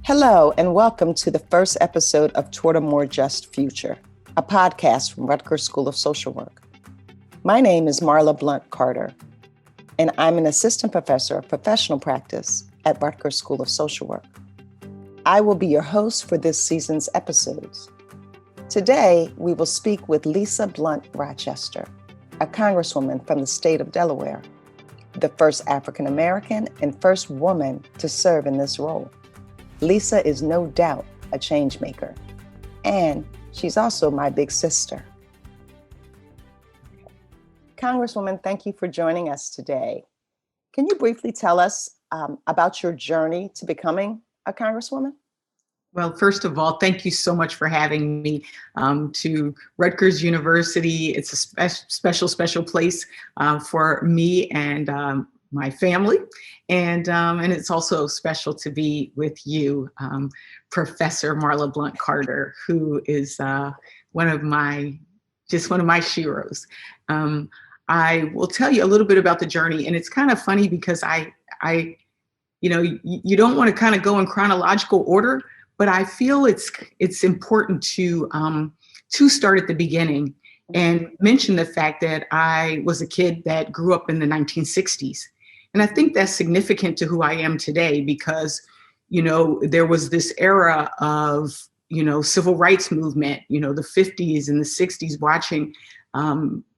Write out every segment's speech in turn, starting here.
Hello, and welcome to the first episode of Toward a More Just Future, a podcast from Rutgers School of Social Work. My name is Marla Blunt-Carter, and I'm an assistant professor of professional practice at Rutgers School of Social Work. I will be your host for this season's episodes. Today, we will speak with Lisa Blunt Rochester, a Congresswoman from the state of Delaware, the first African American and first woman to serve in this role. Lisa is no doubt a change maker, and she's also my big sister. Congresswoman, thank you for joining us today. Can you briefly tell us about your journey to becoming a Congresswoman? Well, first of all, thank you so much for having me to Rutgers University. It's a special place for me and my family. And it's also special to be with you, Professor Marla Blunt-Carter, who is one of my sheroes. I will tell you a little bit about the journey, and it's kind of funny because you don't want to kind of go in chronological order, but I feel it's important to start at the beginning and mention the fact that I was a kid that grew up in the 1960s. And I think that's significant to who I am today because, there was this era of, civil rights movement, the 50s and the 60s, watching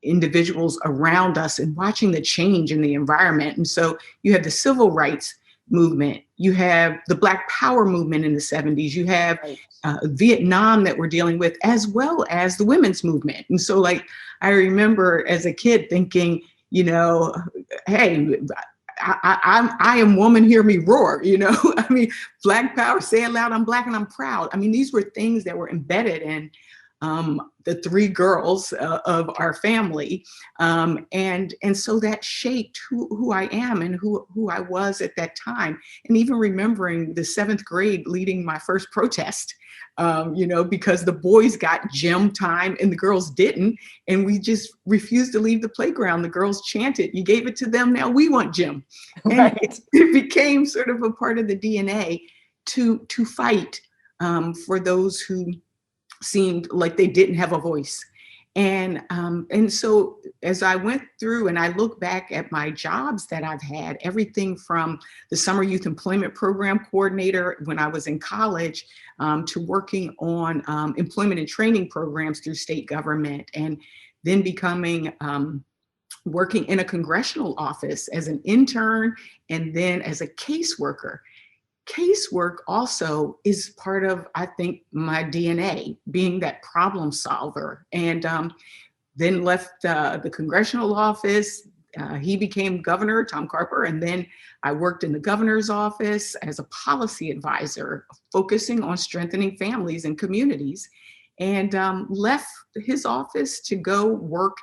individuals around us and watching the change in the environment. And so you have the civil rights movement, you have the Black Power movement in the 70s, you have Vietnam that we're dealing with, as well as the women's movement. And so I remember as a kid thinking, hey, I am woman, hear me roar, I mean, Black Power, say it loud, I'm Black and I'm proud. I mean, these were things that were embedded in the three girls of our family. And so that shaped who I am and who I was at that time. And even remembering the 7th grade leading my first protest, because the boys got gym time and the girls didn't. And we just refused to leave the playground. The girls chanted, you gave it to them, now we want gym. Right. And it became sort of a part of the DNA to fight for those who seemed like they didn't have a voice. And so as I went through and I look back at my jobs that I've had, everything from the Summer Youth Employment Program Coordinator when I was in college to working on employment and training programs through state government, and then becoming working in a congressional office as an intern and then as a caseworker. Casework also is part of, I think, my DNA, being that problem solver. And then left the congressional office. He became governor, Tom Carper, and then I worked in the governor's office as a policy advisor, focusing on strengthening families and communities, and left his office to go work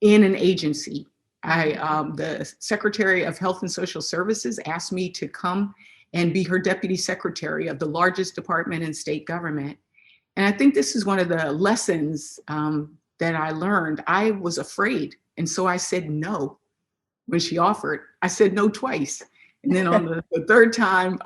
in an agency. The Secretary of Health and Social Services asked me to come and be her deputy secretary of the largest department in state government. And I think this is one of the lessons that I learned. I was afraid. And so I said no when she offered. I said no twice. And then on the third time,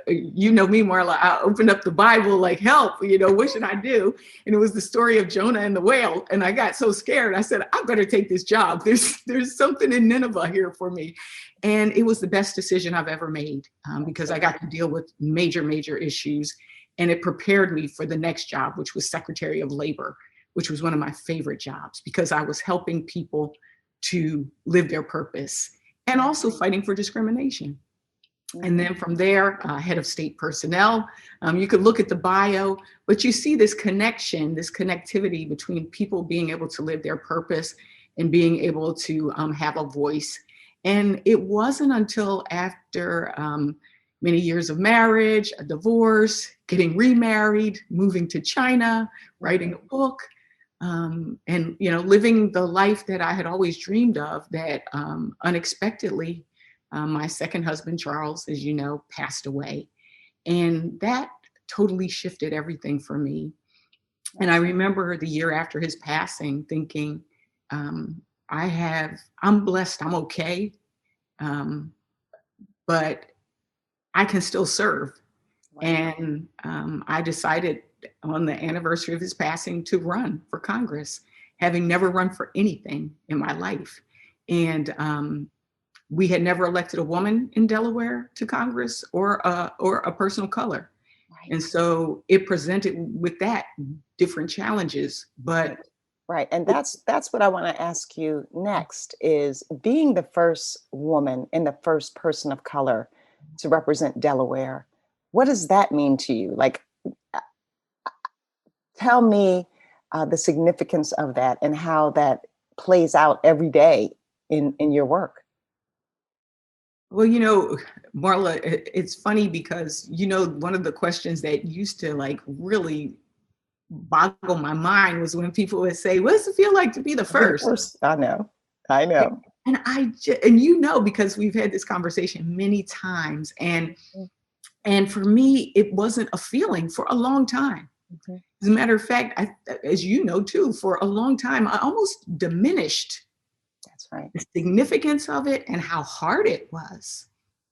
you know me, Marla, I opened up the Bible like, help, what should I do? And it was the story of Jonah and the whale. And I got so scared. I said, I better take this job. There's something in Nineveh here for me. And it was the best decision I've ever made because I got to deal with major issues. And it prepared me for the next job, which was Secretary of Labor, which was one of my favorite jobs because I was helping people to live their purpose and also fighting for discrimination. And then from there, head of state personnel. You could look at the bio, but you see this connection, this connectivity between people being able to live their purpose and being able to have a voice. And it wasn't until after many years of marriage, a divorce, getting remarried, moving to China, writing a book, and living the life that I had always dreamed of, that unexpectedly, my second husband, Charles, as you know, passed away. And that totally shifted everything for me. And I remember the year after his passing thinking, I'm blessed, I'm okay, but I can still serve. Right. And I decided on the anniversary of his passing to run for Congress, having never run for anything in my life. And we had never elected a woman in Delaware to Congress or a person of color. Right. And so it presented with that different challenges. But right. And that's what I want to ask you next is being the first woman and the first person of color to represent Delaware. What does that mean to you? Like, tell me the significance of that and how that plays out every day in your work. well, Marla, it's funny because, one of the questions that used to like really boggle my mind was when people would say, what does it feel like to be the You're the first? first. I know. I know. And because we've had this conversation many times. And for me, it wasn't a feeling for a long time. Mhm. As a matter of fact, as you know too, for a long time, I almost diminished That's right. the significance of it and how hard it was.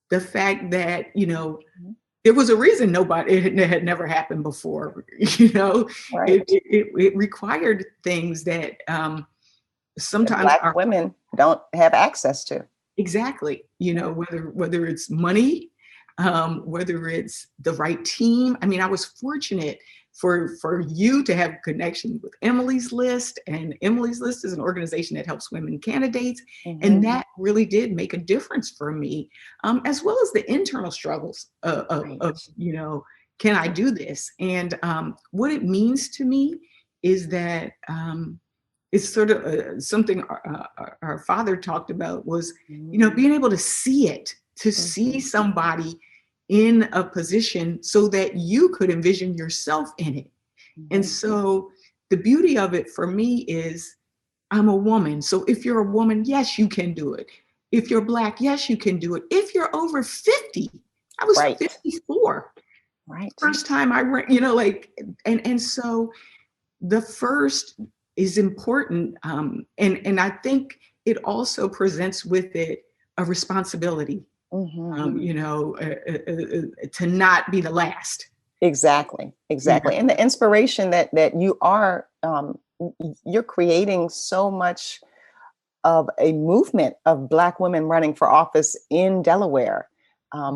The fact that, Mhm. there was a reason it had never happened before. Right. It required things that That sometimes Black are women don't have access to. exactly, Yeah. whether it's money, whether it's the right team. I mean, I was fortunate for you to have connection with Emily's List, and Emily's List is an organization that helps women candidates, and Mhm. that really did make a difference for me, as well as the internal struggles Right. can I do this? And what it means to me is that it's sort of something our father talked about was, Mhm. being able to see it, to see Mhm. somebody in a position so that you could envision yourself in it. And Mhm. so the beauty of it for me is I'm a woman. So if you're a woman, yes, you can do it. If you're Black, yes, you can do it. If you're over 50, I was Right. 54. Right. First time I ran, and so the first is important, and I think it also presents with it a responsibility, Mhm. to not be the last. Exactly. Yeah, Exactly. And the inspiration that you are, you're creating so much of a movement of Black women running for office in Delaware.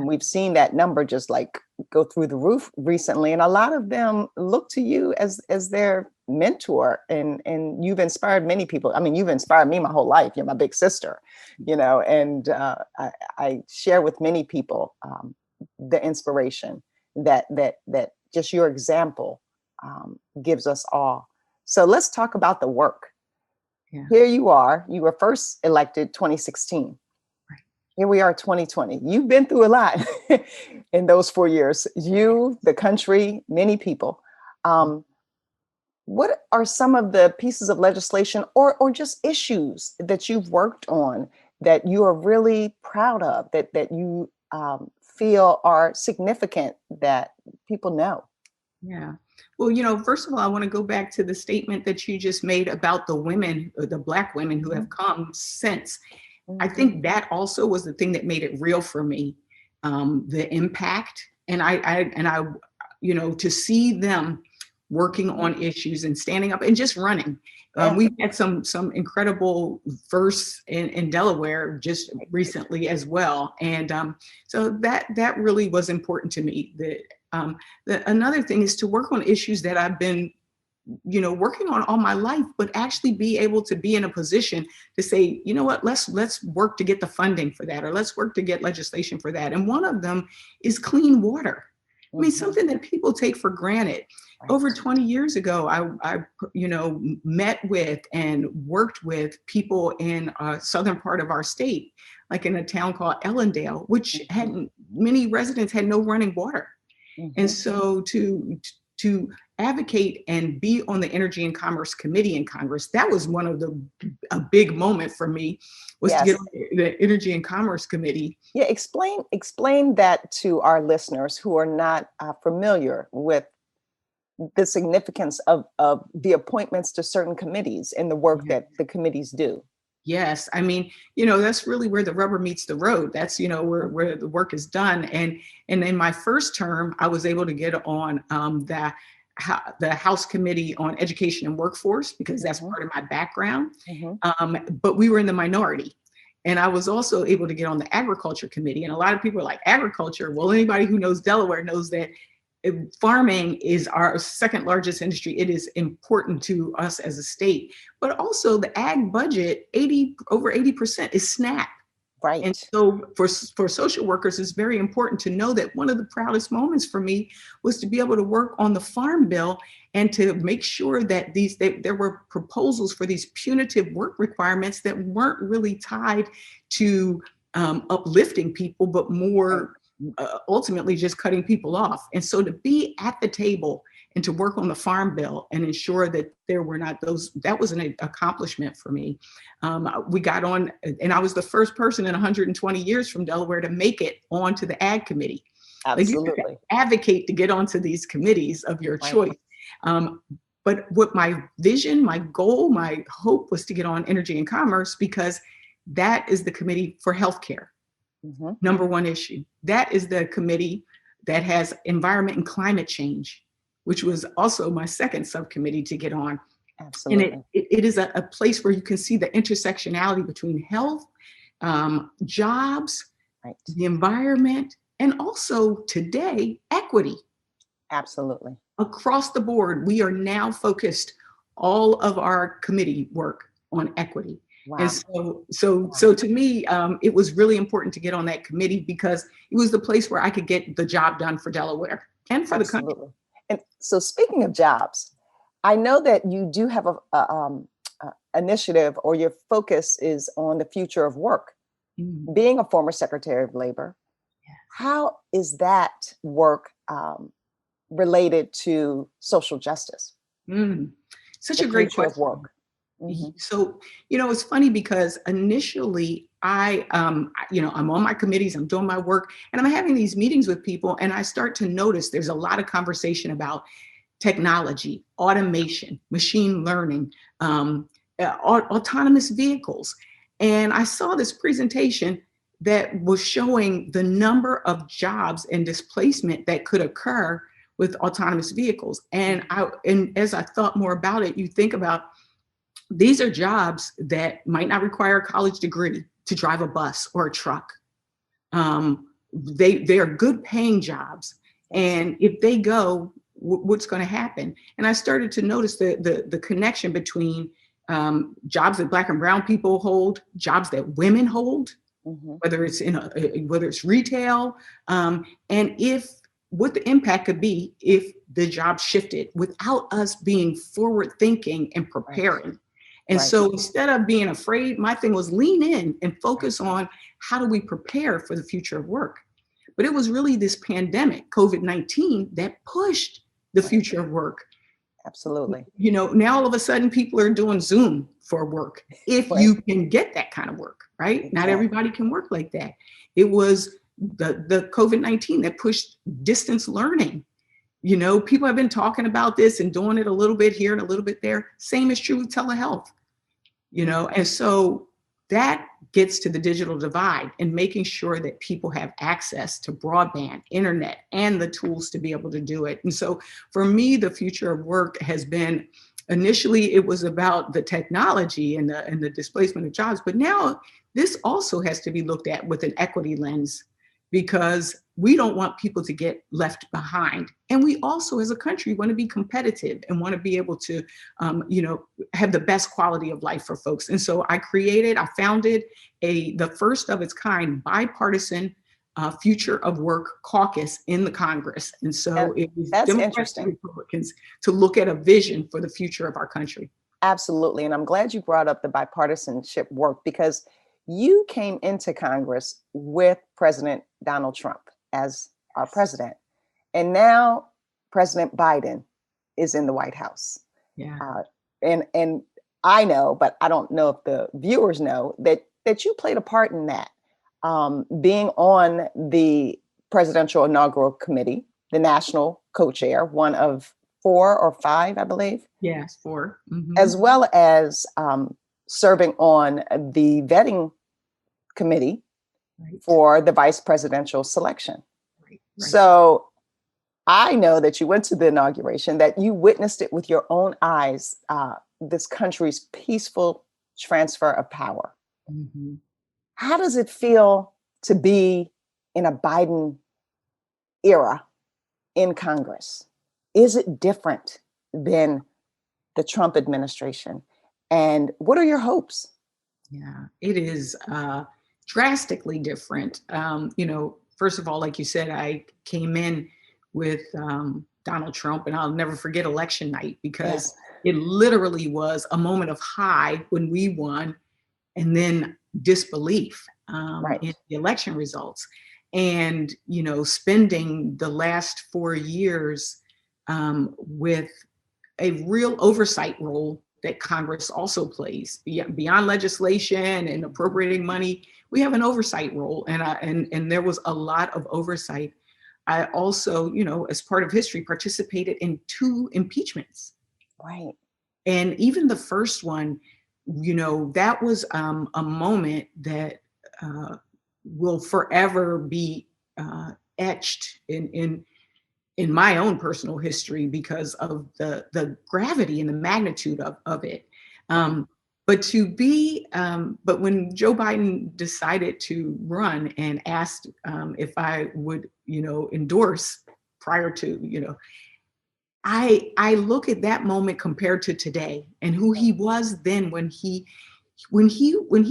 We've seen that number just like go through the roof recently, and a lot of them look to you as their mentor, and you've inspired many people. I mean, you've inspired me my whole life. You're my big sister, and I share with many people the inspiration that just your example gives us all. So let's talk about the work. yeah, Here you were first elected 2016. right. Here we are 2020. You've been through a lot in those 4 years. You, the country, many people. Um, what are some of the pieces of legislation or just issues that you've worked on that you are really proud of, that you feel are significant that people know? Yeah. Well, first of all, I want to go back to the statement that you just made about the women, or the Black women who Mhm. have come since. I Mhm. think that also was the thing that made it real for me, the impact, and to see them working Mhm. on issues and standing up and just running. Yeah. We've had some incredible firsts in Delaware just recently as well, and so that really was important to me. Another thing is to work on issues that I've been working on all my life, but actually be able to be in a position to say, you know what, let's work to get the funding for that, or let's work to get legislation for that. And one of them is clean water. I mean, Mhm. something that people take for granted. Over Right. 20 years ago, I met with and worked with people in a southern part of our state, like in a town called Ellendale, which Mhm. had many residents had no running water. And Mhm. so to advocate and be on the Energy and Commerce Committee in Congress, that was one of a big moment for me, was to get Yes. on the Energy and Commerce Committee. Yeah, explain that to our listeners who are not familiar with the significance of the appointments to certain committees and the work Yeah. that the committees do. Yes. I mean, that's really where the rubber meets the road. That's, where the work is done. And in my first term, I was able to get on the House Committee on Education and Workforce, because that's part of my background. But we were in the minority. And I was also able to get on the Agriculture Committee. And a lot of people are like, agriculture? Well, anybody who knows Delaware knows that farming is our second largest industry. It is important to us as a state, but also the ag budget, over 80% is SNAP. Right. And so for social workers, it's very important to know that one of the proudest moments for me was to be able to work on the Farm Bill and to make sure that there were proposals for these punitive work requirements that weren't really tied to uplifting people, but more ultimately just cutting people off. And so to be at the table and to work on the Farm Bill and ensure that there were not those, that was an accomplishment for me. We got on, and I was the first person in 120 years from Delaware to make it onto the Ag Committee. Absolutely. Like, you advocate to get onto these committees of your choice. But what my vision, my goal, my hope was to get on Energy and Commerce, because that is the committee for healthcare. Number one issue. That is the committee that has environment and climate change, which was also my second subcommittee to get on. Absolutely. And it is a place where you can see the intersectionality between health, jobs, the environment, and also today, equity. Absolutely. Across the board, we are now focused all of our committee work on equity. Wow. And so to me, it was really important to get on that committee, because it was the place where I could get the job done for Delaware and for the country. And so speaking of jobs, I know that you do have a initiative, or your focus is on the future of work. Being a former Secretary of Labor, how is that work related to social justice? Such a great question. Work. So, it's funny, because initially I'm on my committees, I'm doing my work, and I'm having these meetings with people, and I start to notice there's a lot of conversation about technology, automation, machine learning, autonomous vehicles. And I saw this presentation that was showing the number of jobs and displacement that could occur with autonomous vehicles. And as I thought more about it, you think about, these are jobs that might not require a college degree to drive a bus or a truck. They are good paying jobs. And if they go, what's going to happen? And I started to notice the connection between jobs that Black and brown people hold, jobs that women hold, whether it's retail, and what the impact could be if the job shifted without us being forward thinking and preparing. And so instead of being afraid, my thing was lean in and focus on how do we prepare for the future of work. But it was really this pandemic, COVID-19, that pushed the future of work. Absolutely. Now all of a sudden people are doing Zoom for work, if you can get that kind of work, right? Exactly. Not everybody can work like that. It was the COVID-19 that pushed distance learning. People have been talking about this and doing it a little bit here and a little bit there. Same is true with telehealth. And so that gets to the digital divide and making sure that people have access to broadband, internet, and the tools to be able to do it. And so for me, the future of work has been, initially it was about the technology and the displacement of jobs, but now this also has to be looked at with an equity lens, because we don't want people to get left behind. And we also, as a country, want to be competitive and want to be able to, have the best quality of life for folks. And so I founded the first of its kind bipartisan Future of Work caucus in the Congress. And so it was Democrats and Republicans to look at a vision for the future of our country. Absolutely. And I'm glad you brought up the bipartisanship work, because you came into Congress with President Donald Trump as our president. And now President Biden is in the White House. Yeah. And I know, but I don't know if the viewers know, that you played a part in that. Being on the Presidential Inaugural Committee, the national co-chair, one of 4 or 5, I believe. Yes, 4. As well as serving on the vetting committee for the vice presidential selection. Right. So I know that you went to the inauguration, that you witnessed it with your own eyes, this country's peaceful transfer of power. Mm-hmm. How does it feel to be in a Biden era in Congress? Is it different than the Trump administration? And what are your hopes? Yeah, it is drastically different. First of all, like you said, I came in with Donald Trump, and I'll never forget election night, because it literally was a moment of high when we won, and then disbelief in the election results. And, spending the last 4 years with a real oversight role that Congress also plays beyond legislation and appropriating money. We have an oversight role, and there was a lot of oversight. I also, as part of history, participated in 2 impeachments. Right. And even the first one, that was a moment that will forever be etched in my own personal history because of the gravity and the magnitude of it. But when Joe Biden decided to run and asked if I would, endorse prior to, I look at that moment compared to today and who he was then when he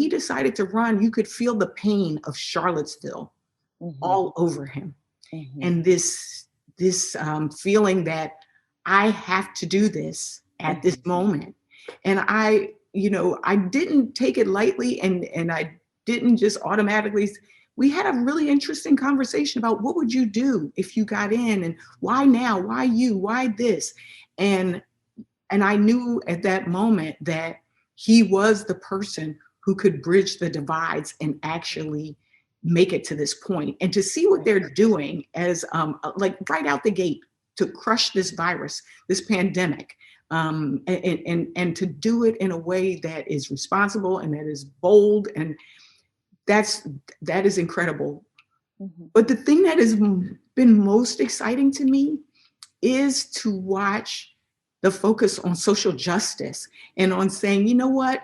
decided to run. You could feel the pain of Charlottesville all over him, and this feeling that I have to do this at this moment. And I didn't take it lightly, and I didn't just automatically. We had a really interesting conversation about what would you do if you got in, and why now, why you, why this? And I knew at that moment that he was the person who could bridge the divides and actually make it to this point. And to see what they're doing as like right out the gate to crush this virus, this pandemic, and to do it in a way that is responsible and that is bold, and that is incredible. Mm-hmm. But the thing that has been most exciting to me is to watch the focus on social justice and on saying, you know what,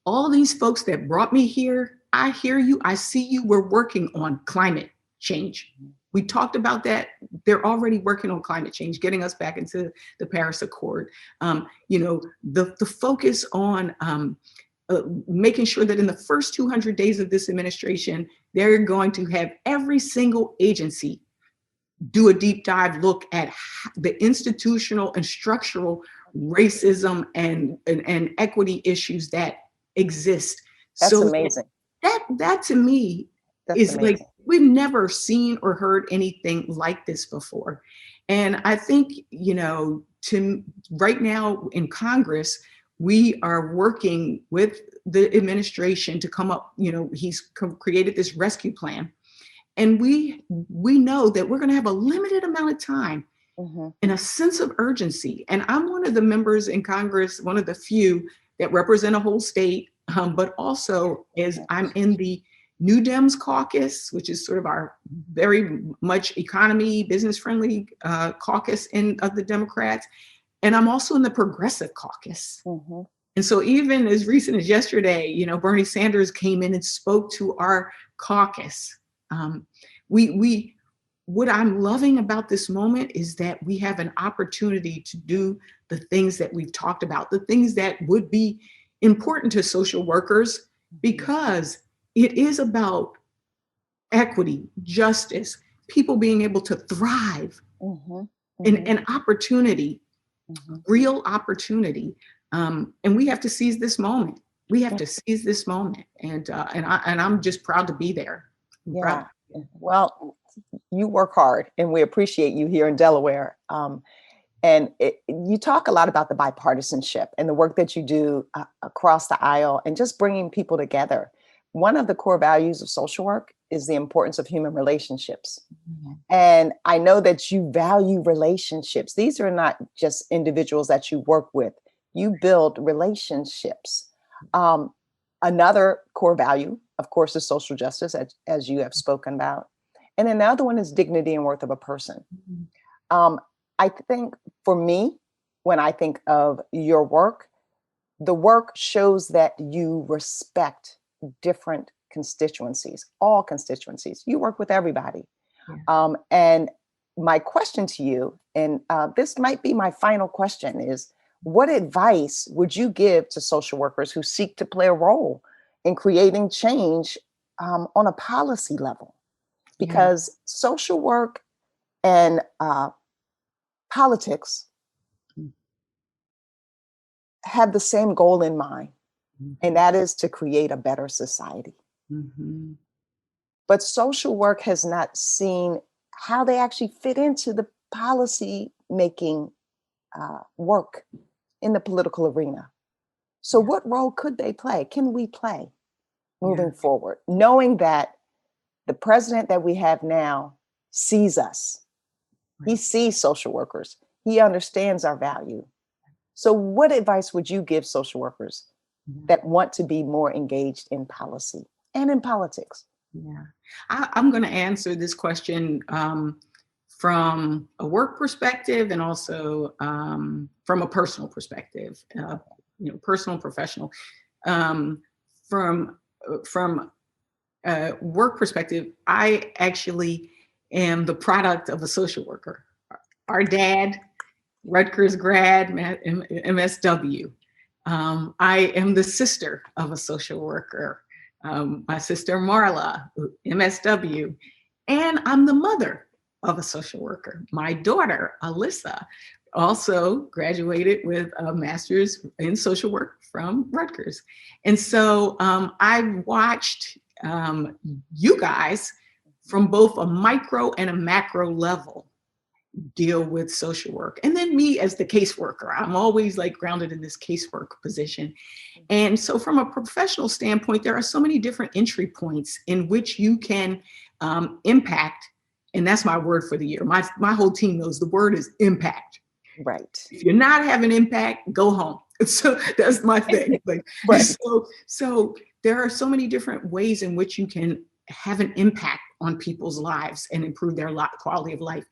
all these folks that brought me here, I hear you, I see you, we're working on climate change. We talked about that. They're already working on climate change, getting us back into the Paris Accord. The focus on making sure that in the first 200 days of this administration, they're going to have every single agency do a deep dive look at the institutional and structural racism and equity issues that exist. That's so amazing. That to me is amazing. Like, we've never seen or heard anything like this before. And I think, to right now in Congress, we are working with the administration to come up, he's created this rescue plan. And we know that we're going to have a limited amount of time and a sense of urgency. And I'm one of the members in Congress, one of the few that represent a whole state, but also I'm in the New Dems caucus, which is sort of our very much economy, business friendly caucus of the Democrats. And I'm also in the progressive caucus. Mm-hmm. And so even as recent as yesterday, Bernie Sanders came in and spoke to our caucus. What I'm loving about this moment is that we have an opportunity to do the things that we've talked about, the things that would be important to social workers, because it is about equity, justice, people being able to thrive, and opportunity, real opportunity. And we have to seize this moment. We have to seize this moment. And I'm just proud to be there. Yeah. Well, you work hard, and we appreciate you here in Delaware. And you talk a lot about the bipartisanship and the work that you do across the aisle and just bringing people together. One of the core values of social work is the importance of human relationships. Mm-hmm. And I know that you value relationships. These are not just individuals that you work with. You build relationships. Um, Another core value, of course, is social justice, as you have spoken about. And another one is dignity and worth of a person. Mhm. I think for me, when I think of your work, the work shows that you respect different constituencies, all constituencies. You work with everybody. Yeah. And my question to you, and this might be my final question, is what advice would you give to social workers who seek to play a role in creating change on a policy level? Yeah. Because social work and politics have the same goal in mind, and that is to create a better society. Mhm. But social work has not seen how they actually fit into the policy making work in the political arena. So, Yeah. what role could they play? Can we play Yeah. moving forward, knowing that the president that we have now sees us? He Right. sees social workers, he understands our value. So, what advice would you give social workers Yeah. that want to be more engaged in policy and in politics? Yeah. I'm going to answer this question from a work perspective and also from a personal perspective, personal and professional. Um, from work perspective, I actually am the product of a social worker. Our dad, Rutgers grad, MSW. I am the sister of a social worker. My sister Marla, MSW, and I'm the mother of a social worker. My daughter, Alyssa, also graduated with a master's in social work from Rutgers. And so I watched you guys from both a micro and a macro level deal with social work. And then me as the caseworker, I'm always like grounded in this casework position. And so from a professional standpoint, there are so many different entry points in which you can impact. And that's my word for the year. My whole team knows the word is impact. Right. If you're not having impact, go home. So that's my thing. Like, Right. so there are so many different ways in which you can have an impact on people's lives and improve their quality of life.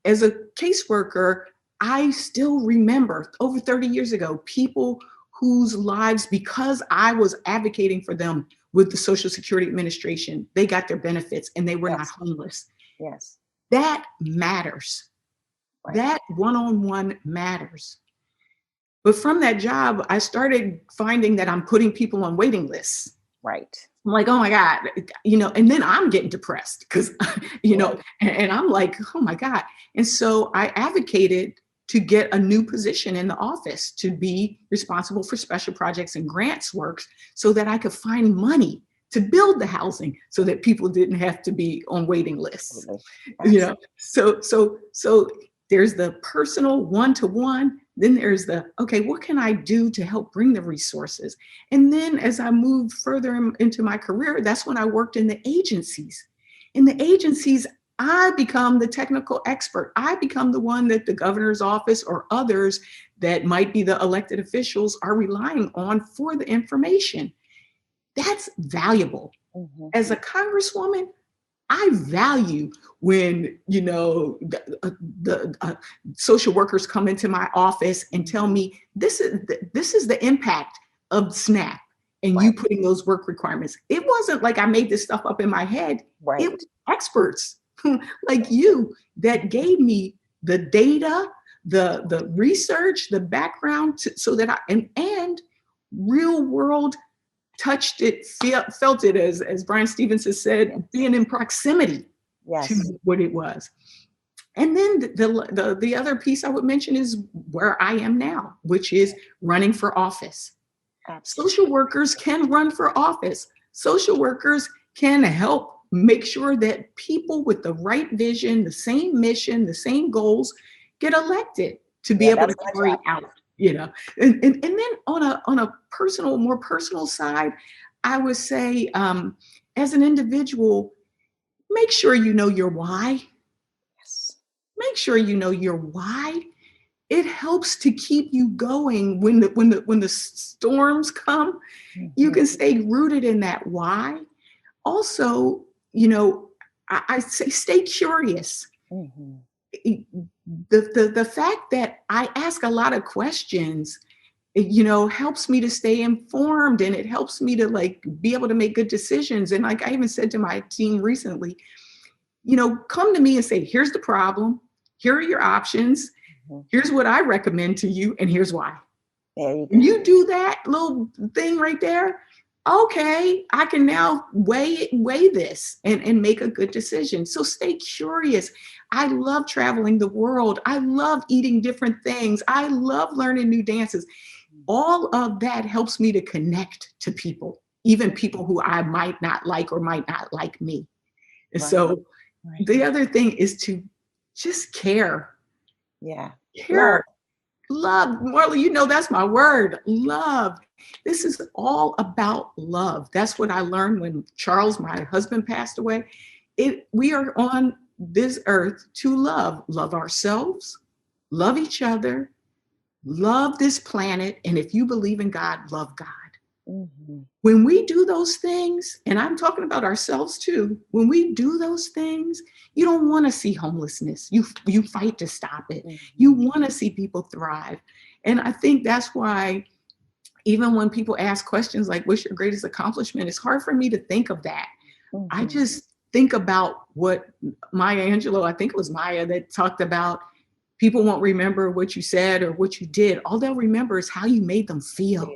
As a caseworker, I still remember over 30 years ago, people whose lives, because I was advocating for them with the Social Security Administration, they got their benefits and they were not Yes. homeless. Yes. That matters. Right. That one-on-one matters. But from that job, I started finding that I'm putting people on waiting lists. Right. I'm like, oh my God, and then I'm getting depressed because, Right. and I'm like, oh my God. And so I advocated to get a new position in the office to be responsible for special projects and grants works so that I could find money to build the housing so that people didn't have to be on waiting lists. Absolutely. So there's the personal one-to-one, then there's the, okay, what can I do to help bring the resources? And then as I moved further into my career, that's when I worked in the agencies. In the agencies, I become the technical expert. I become the one that the governor's office or others that might be the elected officials are relying on for the information. That's valuable. Mhm. As a congresswoman, I value when, the social workers come into my office and tell me this is the impact of SNAP and you Right. putting those work requirements. It wasn't like I made this stuff up in my head. It Right. was experts like you that gave me the data, the research, the background so that and real world touched it, felt it, as Brian Stevens has said, being in proximity to Yes. what it was. And then the other piece I would mention is where I am now, which is running for office. Absolutely. Social workers can run for office. Social workers can help make sure that people with the right vision, the same mission, the same goals get elected to be Yeah, able to that's my carry job. out, And then on a more personal side, I would say, as an individual, make sure you know your why. Yes. Make sure you know your why. it helps to keep you going when the storms come. You can stay rooted in that why. Also, I say stay curious. The fact that I ask a lot of questions, helps me to stay informed, and it helps me to be able to make good decisions. And like I even said to my team recently, come to me and say, here's the problem. Here are your options. Here's what I recommend to you. And here's why. There you go. And you do that little thing right there. Okay, I can now weigh this and make a good decision. So stay curious. I love traveling the world. I love eating different things. I love learning new dances. All of that helps me to connect to people, even people who I might not like or might not like me. And so the other thing is to just care. Yeah. Care. Love. Marla, that's my word. Love. This is all about love. That's what I learned when Charles, my husband, passed away. We are on this earth to love ourselves, love each other, love this planet. And if you believe in God, love God. When we do those things, and I'm talking about ourselves too, when we do those things, you don't want to see homelessness. You fight to stop it. You want to see people thrive. And I think that's why even when people ask questions like, what's your greatest accomplishment? It's hard for me to think of that. I just think about what Maya Angelou, I think it was Maya, that talked about people won't remember what you said or what you did. All they'll remember is how you made them feel.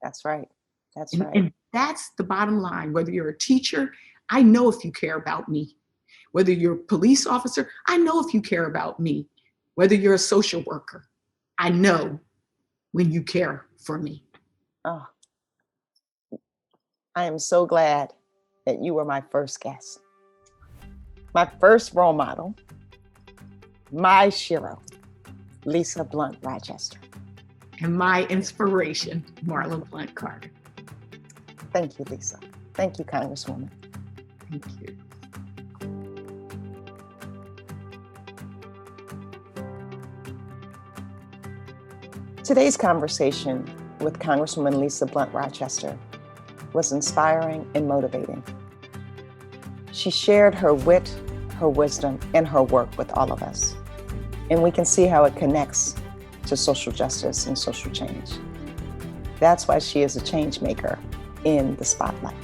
That's right. That's right. And that's the bottom line. Whether you're a teacher, I know if you care about me. Whether you're a police officer, I know if you care about me. Whether you're a social worker, I know when you care for me. Oh, I am so glad that you were my first guest. My first role model, my shero, Lisa Blunt Rochester. And my inspiration, Marla Blunt-Carter. Thank you, Lisa. Thank you, Congresswoman. Thank you. Today's conversation with Congresswoman Lisa Blunt Rochester was inspiring and motivating. She shared her wit, her wisdom, and her work with all of us. And we can see how it connects to social justice and social change. That's why she is a change maker in the spotlight.